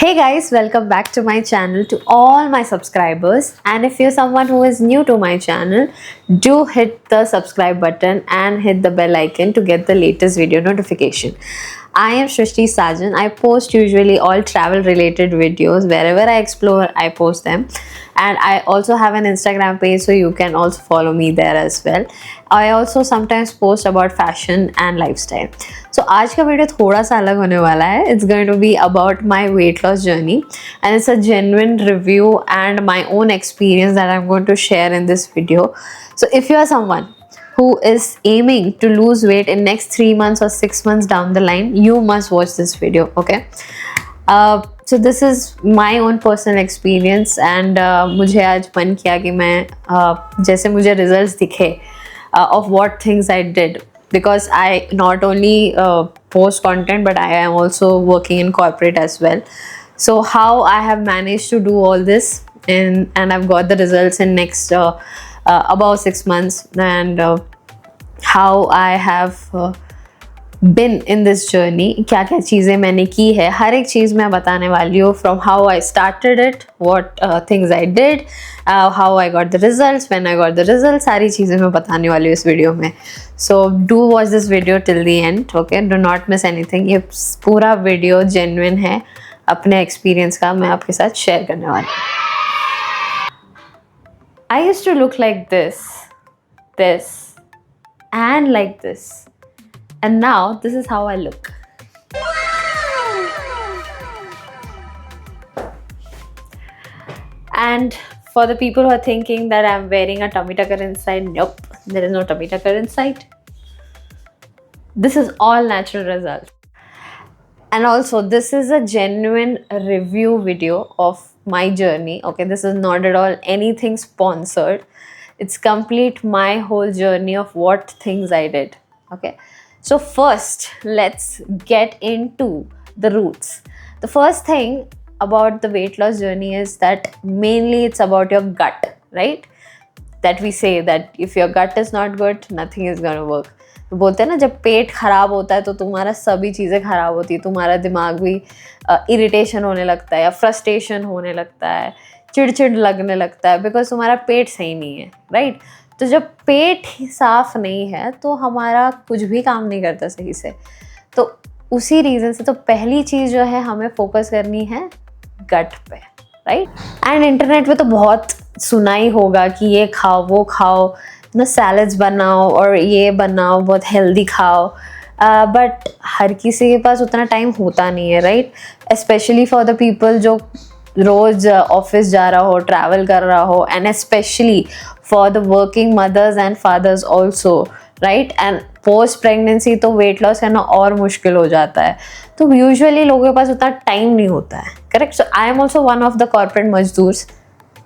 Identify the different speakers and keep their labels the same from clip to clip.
Speaker 1: Hey guys, welcome back to my channel to all my subscribers, and if you're someone who is new to my channel, do hit the subscribe button and hit the bell icon to get the latest video notification. I am Shrishti Sajan. I post usually all travel related videos. Wherever I explore, I post them. And I also have an Instagram page, so you can also follow me there as well. I also sometimes post about fashion and lifestyle. So आज का video थोड़ा सा अलग होने वाला है. It's going to be about my weight loss journey, and it's a genuine review and my own experience that I'm going to share in this video. So if you are someone who is aiming to lose weight in next 3 months or 6 months down the line, you must watch this video, okay? So this is my own personal experience, and मुझे आज मन किया कि मैं जैसे मुझे results दिखे of what things I did, because I not only post content but I am also working in corporate as well. So how I have managed to do all this and I've got the results in next about 6 months, and how I have been in this journey, क्या क्या चीज़ें मैंने की है, हर एक चीज़ मैं बताने वाली हूँ. From how I started it, what things I did, how I got the results, when I got the results, सारी चीज़ें मैं बताने वाली हूँ इस वीडियो में. So do watch this video till the end, okay? Do not miss anything. ये पूरा वीडियो genuine है, अपने एक्सपीरियंस का मैं आपके साथ शेयर करने वाली हूँ. I used to look like this, and like this. And now this is how I look. And for the people who are thinking that I'm wearing a tummy tucker inside, nope, there is no tummy tucker inside. This is all natural results. And also, this is a genuine review video of my journey. Okay, this is not at all anything sponsored. It's complete my whole journey of what things I did. Okay. So first, let's get into the roots. The first thing about the weight loss journey is that mainly it's about your gut, right? That we say that if your gut is not good, nothing is going to work. तो बोलते हैं ना, जब पेट खराब होता है तो तुम्हारा सभी चीज़ें खराब होती है. तुम्हारा दिमाग भी इरिटेशन होने लगता है, या फ्रस्ट्रेशन होने लगता है, चिड़चिड़ लगने लगता है, बिकॉज तुम्हारा पेट सही नहीं है, राइट? तो जब पेट साफ नहीं है तो हमारा कुछ भी काम नहीं करता सही से. तो उसी रीज़न से तो पहली चीज़ जो है हमें फोकस करनी है गट पे, राइट? एंड इंटरनेट पे तो बहुत सुना ही होगा कि ये खाओ, वो खाओ, ना सैलड्स बनाओ और ये बनाओ, बहुत हेल्दी खाओ. बट हर किसी के पास उतना टाइम होता नहीं है, right? Specially for the people जो रोज ऑफिस जा रहा हो, ट्रैवल कर रहा हो, and specially for the working mothers and fathers also, right? And post pregnancy तो वेट लॉस करना और मुश्किल हो जाता है. तो यूजुअली लोगों के पास उतना टाइम नहीं होता है, correct? So I am also one of the corporate मजदूर्स.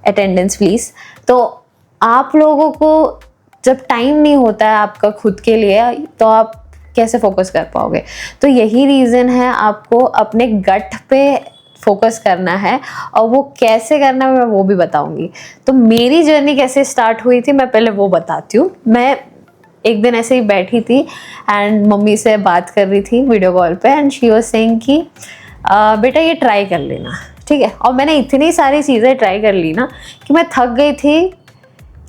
Speaker 1: Attendance please. तो आप लोगों को जब टाइम नहीं होता है आपका खुद के लिए, तो आप कैसे फोकस कर पाओगे? तो यही रीज़न है, आपको अपने गट पे फोकस करना है, और वो कैसे करना है मैं वो भी बताऊंगी. तो मेरी जर्नी कैसे स्टार्ट हुई थी मैं पहले वो बताती हूँ. मैं एक दिन ऐसे ही बैठी थी एंड मम्मी से बात कर रही थी वीडियो कॉल पे, एंड शी वाज सेइंग कि बेटा ये ट्राई कर लेना, ठीक है? और मैंने इतनी सारी चीज़ें ट्राई कर ली ना कि मैं थक गई थी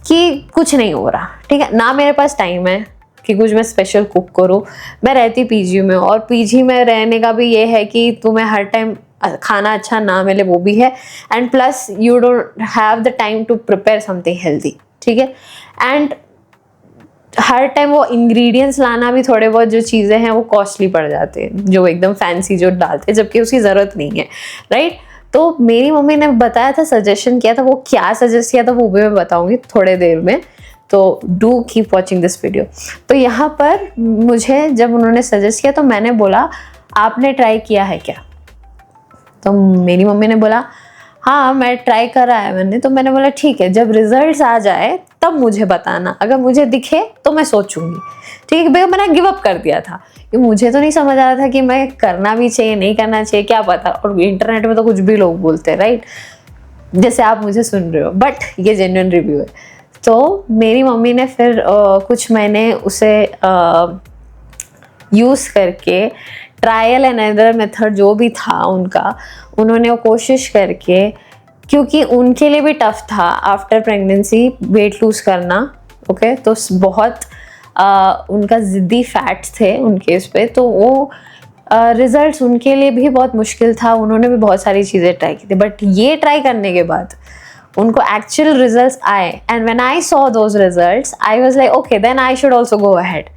Speaker 1: कि कुछ नहीं हो रहा, ठीक है? ना मेरे पास टाइम है कि कुछ मैं स्पेशल कुक करूँ. मैं रहती पीजी में, और पीजी में रहने का भी ये है कि तुम्हें हर टाइम खाना अच्छा ना मिले, वो भी है, and plus you don't have the time to prepare something healthy, ठीक है? एंड हर टाइम वो इंग्रेडिएंट्स लाना भी, थोड़े बहुत जो चीज़ें हैं वो कॉस्टली पड़ जाते हैं, जो एकदम फैंसी जो डालते हैं, जबकि उसकी ज़रूरत नहीं है, राइट? तो मेरी मम्मी ने बताया था, सजेशन किया था, वो क्या सजेस्ट किया था वो भी मैं बताऊंगी थोड़े देर में. तो do keep watching this video. तो यहाँ पर मुझे जब उन्होंने सजेस्ट किया तो मैंने बोला, आपने ट्राई किया है क्या? तो मेरी मम्मी ने बोला, हाँ मैं ट्राई करा है मैंने. तो मैंने बोला ठीक है, जब रिजल्ट्स आ जाए तब मुझे बताना, अगर मुझे दिखे तो मैं सोचूंगी, ठीक है? भैया मैंने गिव अप कर दिया था कि मुझे तो नहीं समझ आ रहा था कि मैं करना भी चाहिए नहीं करना चाहिए, क्या पता. और इंटरनेट में तो कुछ भी लोग बोलते हैं, राइट? जैसे आप मुझे सुन रहे हो, बट ये जेन्युइन रिव्यू है. तो मेरी मम्मी ने फिर कुछ महीने उसे यूज़ करके ट्रायल एंड अदर मेथड जो भी था उनका, उन्होंने वो कोशिश करके, क्योंकि उनके लिए भी टफ था आफ्टर प्रेगनेंसी वेट लूज करना, ओके, तो बहुत उनका ज़िद्दी फैट्स थे उनके इस पे, तो वो रिजल्ट्स उनके लिए भी बहुत मुश्किल था। उन्होंने भी बहुत सारी चीज़ें ट्राई की थी, बट ये ट्राई करने के बाद उनको एक्चुअल रिजल्ट्स आए, and when I saw those results I was like okay then I should also go ahead,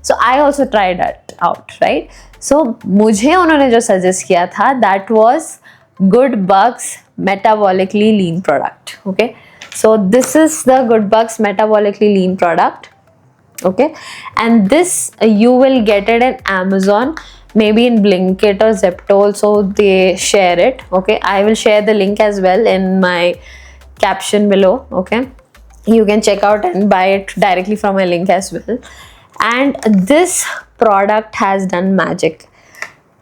Speaker 1: so I also try that out, right. सो मुझे उन्होंने जो सजेस्ट किया था that was Goodbugs metabolically lean product. Okay, so this is the Goodbugs metabolically lean product. Okay, and this you will get it in Amazon, maybe in Blinkit or Zepto also they share it. Okay, I will share the link as well in my caption below. Okay, you can check out and buy it directly from my link as well. And this product has done magic.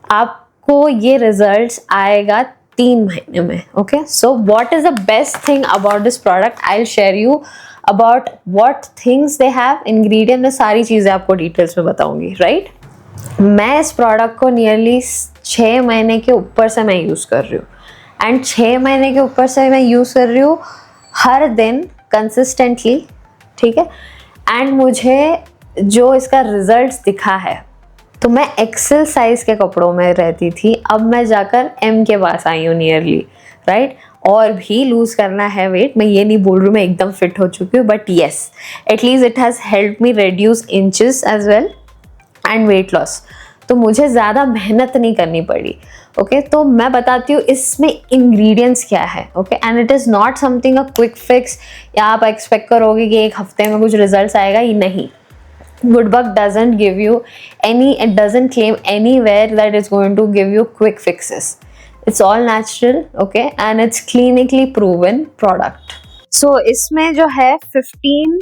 Speaker 1: आपको ये results आएगा 3 महीने में। Okay, so what is the best thing about this product, I will share you about what things they have, ingredient में सारी चीज़ें आपको details में बताऊंगी, राइट। मैं इस प्रोडक्ट को नियरली 6 महीने के ऊपर से मैं यूज़ कर रही हूँ, एंड 6 महीने के ऊपर से मैं यूज़ कर रही हूँ हर दिन कंसिस्टेंटली, ठीक है। एंड मुझे जो इसका रिजल्ट्स दिखा है, तो मैं एक्सेल साइज के कपड़ों में रहती थी, अब मैं जाकर एम के पास आई हूँ नियरली, राइट। और भी लूज करना है वेट, मैं ये नहीं बोल रही हूँ मैं एकदम फिट हो चुकी हूँ, but yes at least it has help me reduce inches as well and weight loss. तो मुझे ज़्यादा मेहनत नहीं करनी पड़ी। ओके, तो मैं बताती हूँ इसमें इंग्रेडिएंट्स क्या है। Okay, and it is not something a quick fix, या आप एक्सपेक्ट करोगे कि 1 हफ्ते में कुछ रिजल्ट आएगा, ये नहीं। Goodbug doesn't give you it doesn't claim anywhere that it's going to give you quick fixes. It's all natural, okay, and it's clinically proven product. So इसमें जो है 15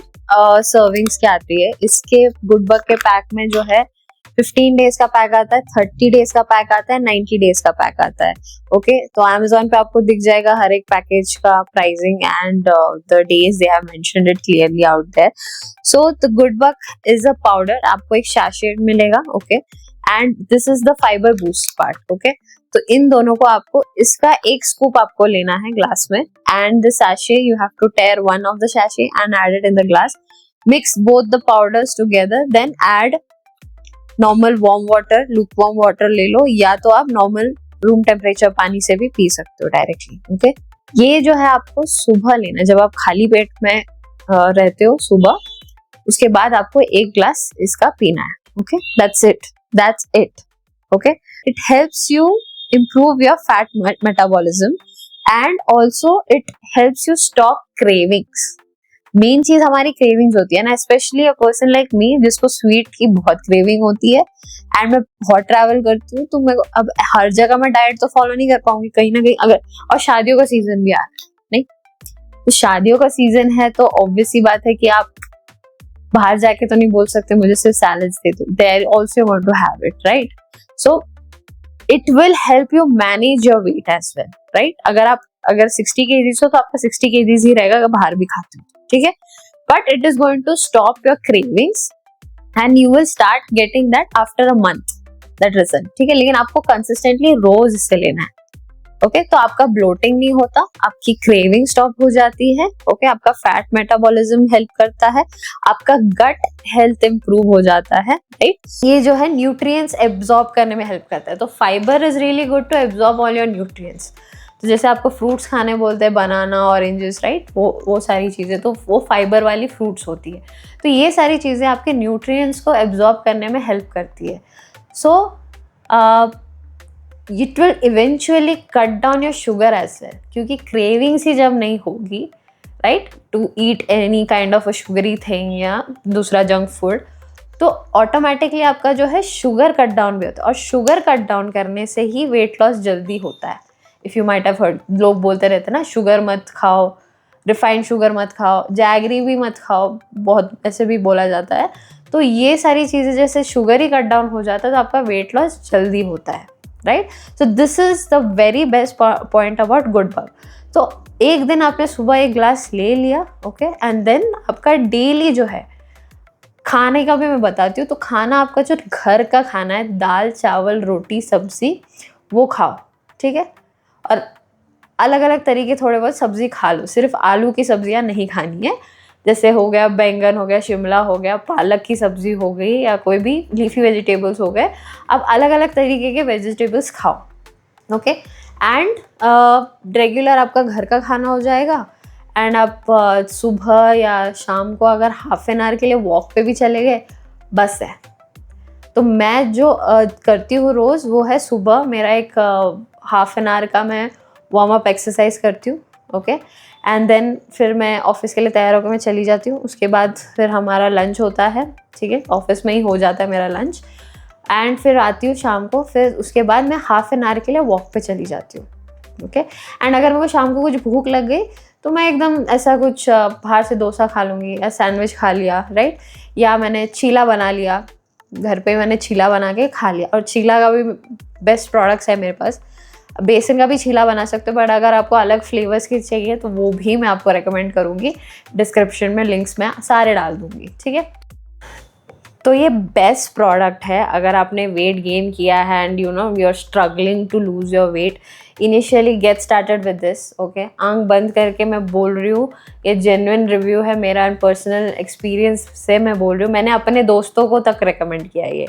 Speaker 1: servings की आती है। इसके Goodbug के पैक में जो है 15 डेज का पैक आता है, 30 डेज का पैक आता है, 90 डेज का पैक आता है। ओके, तो Amazon पे आपको दिख जाएगा हर एक पैकेज का pricing and the days they have mentioned it clearly out there. So the Goodbug is a powder, आपको एक सैशेट मिलेगा। Okay, and this is the fibre boost part. Okay, तो इन दोनों को आपको, इसका एक स्कूप आपको लेना है ग्लास में, and the sachet you have to tear one of the sachet and add it in the glass, mix both the powders together, then add normal warm water, lukewarm water ले लो, या तो आप normal room temperature पानी से भी P सकते हो डायरेक्टली। ओके, ये जो है आपको सुबह लेना, जब आप खाली पेट में रहते हो सुबह, उसके बाद आपको 1 ग्लास इसका पीना है। Okay, that's it. Okay, it helps you improve your fat metabolism and also it helps you stop cravings. Main चीज हमारी क्रेविंग्स होती है ना, specially a person like me जिसको स्वीट की बहुत क्रेविंग होती है, एंड मैं बहुत ट्रैवल करती हूँ, तो मैं अब हर जगह मैं डाइट तो फॉलो नहीं कर पाऊंगी कहीं ना कहीं, अगर, और शादियों का सीजन भी आ रहा है, नहीं तो शादियों का सीजन है तो ऑब्वियस सी बात है कि आप बाहर जाके तो नहीं बोल सकते मुझे सिर्फ सैलड्स दे दो, they also want to have it, right. So it will help you manage your weight as well, right. अगर 60 kgs हो तो आपका 60 kgs ही रहेगा अगर बाहर भी खाते हो, ठीक है। But it is going to stop your cravings and you will start getting that after a month, that result, ठीक है। लेकिन आपको कंसिस्टेंटली रोज इससे लेना है। ओके, तो आपका ब्लोटिंग नहीं होता, आपकी क्रेविंग स्टॉप हो जाती है। ओके, आपका फैट मेटाबॉलिज्म हेल्प करता है, आपका गट हेल्थ इंप्रूव हो जाता है, राइट। ये जो है न्यूट्रिएंट्स एब्जॉर्ब करने में हेल्प करता है। तो fibre is really good to absorb all your nutrients. तो जैसे आपको फ्रूट्स खाने बोलते हैं, बनाना, ऑरेंजेस, राइट, वो सारी चीज़ें तो वो फाइबर वाली फ्रूट्स होती है। तो ये सारी चीज़ें आपके न्यूट्रिएंट्स को एब्जॉर्ब करने में हेल्प करती है। So it will eventually cut down your sugar as well, क्योंकि क्रेविंग्स ही जब नहीं होगी, right, to eat any kind of a sugary thing या दूसरा जंक फूड, तो ऑटोमेटिकली आपका जो है शुगर कट डाउन भी होता है। और शुगर कट डाउन करने से ही वेट लॉस जल्दी होता है। If you might have heard, लोग बोलते रहते हैं ना, शुगर मत खाओ, रिफाइंड शुगर मत खाओ, जैगरी भी मत खाओ, बहुत ऐसे भी बोला जाता है। तो ये सारी चीज़ें, जैसे शुगर ही कट डाउन हो जाता है तो आपका वेट लॉस जल्दी होता है, right. So this is the very best point about Goodbug। तो एक दिन आपने सुबह 1 ग्लास ले लिया, ओके, एंड देन आपका डेली जो है खाने का भी मैं बताती हूँ। तो खाना आपका जो घर का खाना है, दाल चावल रोटी सब्जी, वो खाओ, ठीक है। और अलग अलग तरीके थोड़े बहुत सब्जी खा लो, सिर्फ आलू की सब्जियां नहीं खानी है। जैसे हो गया बैंगन, हो गया शिमला, हो गया पालक की सब्जी हो गई, या कोई भी लीफी वेजिटेबल्स हो गए। आप अलग अलग तरीके के वेजिटेबल्स खाओ, ओके। एंड रेगुलर आपका घर का खाना हो जाएगा। एंड आप सुबह या शाम को अगर हाफ एन आवर के लिए वॉक पे भी चले गए, बस है। तो मैं जो करती हूँ रोज़ वो है सुबह मेरा एक हाफ एन आवर का मैं वार्म अप एक्सरसाइज करती हूँ, ओके। एंड देन फिर मैं ऑफिस के लिए तैयार होकर मैं चली जाती हूँ। उसके बाद फिर हमारा लंच होता है, ठीक है, ऑफिस में ही हो जाता है मेरा लंच। एंड फिर आती हूँ शाम को, फिर उसके बाद मैं हाफ एन आवर के लिए वॉक पे चली जाती हूँ, ओके। एंड अगर मेरे को शाम को कुछ भूख लग गई तो मैं एकदम ऐसा कुछ बाहर से डोसा खा लूँगी या सैंडविच खा लिया, राइट। या मैंने चीला बना लिया, घर पे मैंने चीला बना के खा लिया। और चीला का भी बेस्ट प्रोडक्ट्स है मेरे पास, बेसन का भी चीला बना सकते हो, बट अगर आपको अलग फ्लेवर्स की चाहिए तो वो भी मैं आपको रेकमेंड करूँगी। डिस्क्रिप्शन में लिंक्स मैं सारे डाल दूँगी, ठीक है। तो ये बेस्ट प्रोडक्ट है अगर आपने वेट गेन किया है and you are struggling to lose your weight. Initially get started with this, okay. आंख बंद करके मैं बोल रही हूँ, ये जेन्युइन रिव्यू है मेरा एंड पर्सनल एक्सपीरियंस से मैं बोल रही हूँ। मैंने अपने दोस्तों को तक रेकमेंड किया ये,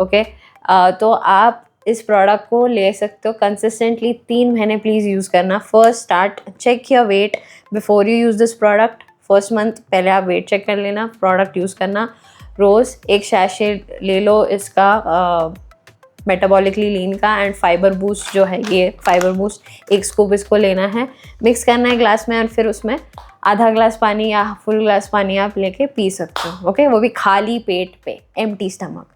Speaker 1: ओके। तो आप इस प्रोडक्ट को ले सकते हो कंसिस्टेंटली 3 महीने प्लीज़ यूज़ करना। First start check your weight before you use this product. First month पहले आप वेट चेक कर लेना, प्रोडक्ट यूज़ करना। रोज़ एक शैशे ले लो इसका मेटाबॉलिकली लीन का, एंड फाइबर बूस्ट जो है ये फाइबर बूस्ट एक स्कूप इसको लेना है, मिक्स करना है ग्लास में, और फिर उसमें आधा ग्लास पानी या फुल ग्लास पानी आप लेके पी सकते हो, ओके। वो भी खाली पेट पे, एम्प्टी स्टमक,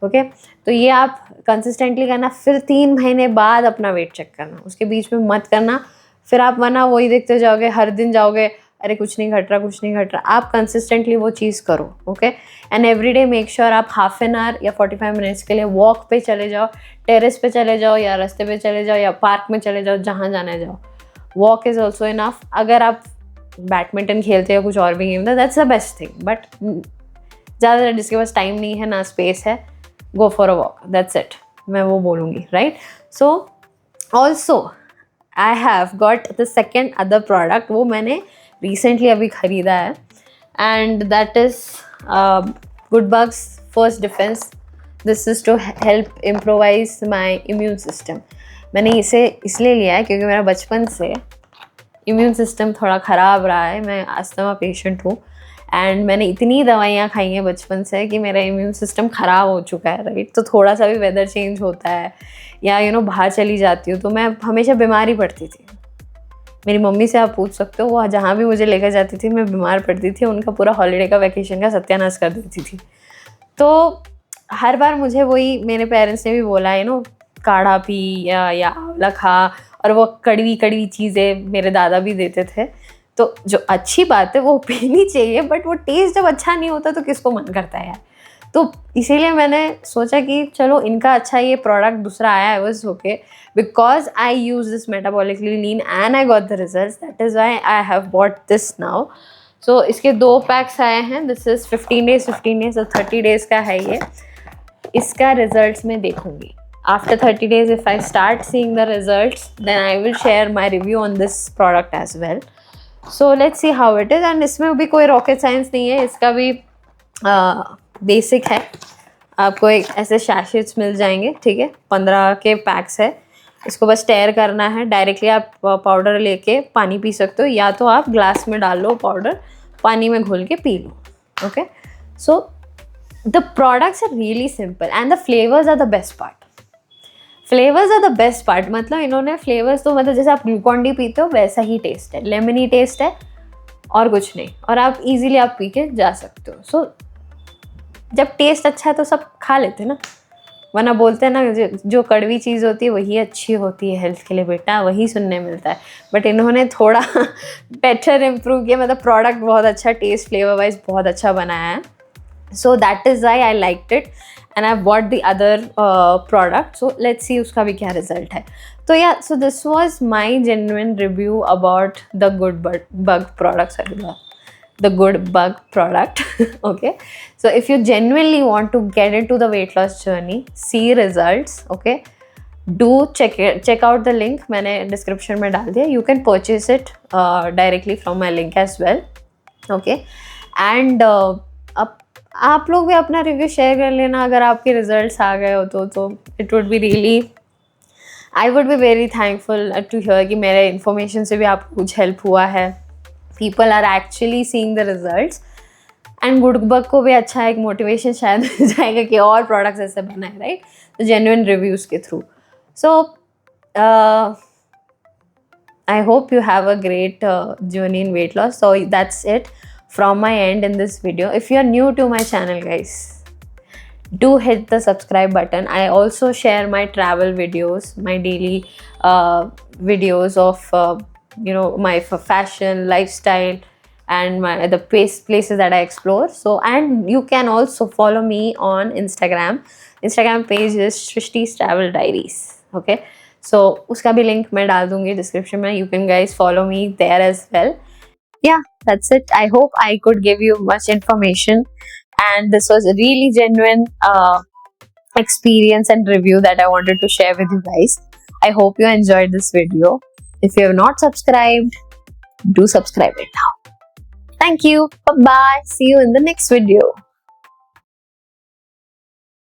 Speaker 1: ओके। तो ये आप कंसिस्टेंटली करना। फिर 3 महीने बाद अपना वेट चेक करना, उसके बीच में मत करना। फिर आप वरना वही देखते जाओगे, हर दिन जाओगे, अरे कुछ नहीं घट रहा, कुछ नहीं घट रहा। आप कंसिस्टेंटली वो चीज़ करो, okay. And everyday make sure आप हाफ एन आवर या 45 मिनट्स के लिए वॉक पे चले जाओ, टेरेस पे चले जाओ या रास्ते पे चले जाओ या पार्क में चले जाओ, जहाँ जाना है जाओ। Walk is also enough. अगर आप बैडमिंटन खेलते हो, कुछ और भी game, that's the best thing. But ज़्यादा जिसके पास टाइम नहीं है ना स्पेस है, go for a walk, that's it, मैं वो बोलूँगी, right. So also I have got the second other product, वो मैंने रिसेंटली अभी ख़रीदा है, and that is Goodbugs first defense. This is to help improvise my immune system. मैंने इसे इसलिए लिया है क्योंकि मेरा बचपन से इम्यून सिस्टम थोड़ा ख़राब रहा है। मैं अस्थमा पेशेंट हूँ, एंड मैंने इतनी दवाइयाँ खाई हैं बचपन से कि मेरा इम्यून सिस्टम ख़राब हो चुका है, राइट। तो थोड़ा सा भी वेदर चेंज होता है या बाहर चली जाती हूँ तो मैं हमेशा बीमार ही पड़ती थी। मेरी मम्मी से आप पूछ सकते हो, वो जहाँ भी मुझे लेकर जाती थी मैं बीमार पड़ती थी, उनका पूरा हॉलीडे का वैकेशन का सत्यानाश कर देती थी। तो हर बार मुझे वही मेरे पेरेंट्स ने भी बोला है काढ़ा पी या आंवला खा, और वो कड़वी कड़वी चीज़ें मेरे दादा भी देते थे। तो जो अच्छी बात है वो पीनी चाहिए, बट वो टेस्ट जब अच्छा नहीं होता तो किसको मन करता है यार। तो इसीलिए मैंने सोचा कि चलो इनका अच्छा ये प्रोडक्ट दूसरा आया है, was okay, because I use this metabolically lean and I got the results, that is why I have bought this now. So इसके 2 पैक्स आए हैं, दिस इज़ 15 डेज और 30 डेज़ का है ये। इसका रिजल्ट्स मैं देखूंगी after 30 days. If I start seeing the results, then I will share my review on this product as well. So let's see how it is. And इसमें भी कोई रॉकेट साइंस नहीं है, इसका भी बेसिक है। आपको एक ऐसे शैशेट्स मिल जाएंगे, ठीक है, 15 के पैक्स है। इसको बस टेयर करना है। डायरेक्टली आप पाउडर लेके पानी पी सकते हो, या तो आप ग्लास में डाल लो पाउडर, पानी में घोल के पी लो, okay. So the products are really simple and the flavours are the best part. Flavours are the best part, मतलब इन्होंने फ्लेवर्स तो मतलब जैसे आप ग्लूकॉन डी पीते हो वैसा ही टेस्ट है, लेमनी टेस्ट है और कुछ नहीं, और आप इजीली आप पी के जा सकते हो। सो जब टेस्ट अच्छा है तो सब खा लेते हैं ना, वरना बोलते हैं ना जो कड़वी चीज़ होती है वही अच्छी होती है हेल्थ के लिए बेटा, वही सुनने मिलता है। बट इन्होंने थोड़ा बेटर इम्प्रूव किया, मतलब प्रोडक्ट बहुत अच्छा, टेस्ट फ्लेवर वाइज बहुत अच्छा बनाया है। So that is why I liked it and I've bought the other product. So let's see उसका भी क्या result है। तो yeah, so this was my genuine review about the Goodbug product, the Goodbug product. Okay, so if you genuinely want to get into the weight loss journey, see results, okay, do check out the link, मैंने description में डाल दिया. You can purchase it directly from my link as well. Okay, and अब आप लोग भी अपना review share कर लेना अगर आपके रिजल्ट्स आ गए हो तो it would be really, I would be very thankful to hear कि मेरे इन्फॉर्मेशन से भी आपको कुछ हेल्प हुआ है. People are actually seeing the results, and Goodbug को भी अच्छा एक मोटिवेशन शायद मिल जाएगा कि और प्रोडक्ट्स ऐसे बनाए, राइट? तो जेन्युइन रिव्यूज़ के through. So I hope you have a great journey in weight loss. So that's it from my end in this video. If you are new to my channel, guys, do hit the subscribe button. I also share my travel videos, my daily videos of my fashion, lifestyle, and the places that I explore. So, and you can also follow me on Instagram. Instagram page is Shrishti's Travel Diaries. Okay, so उसका भी link मैं डाल दूँगी description में. You can guys follow me there as well. Yeah, that's it. I hope I could give you much information, and this was a really genuine experience and review that I wanted to share with you guys. I hope you enjoyed this video. If you have not subscribed, do subscribe it now. Thank you. Bye bye. See you in the next video.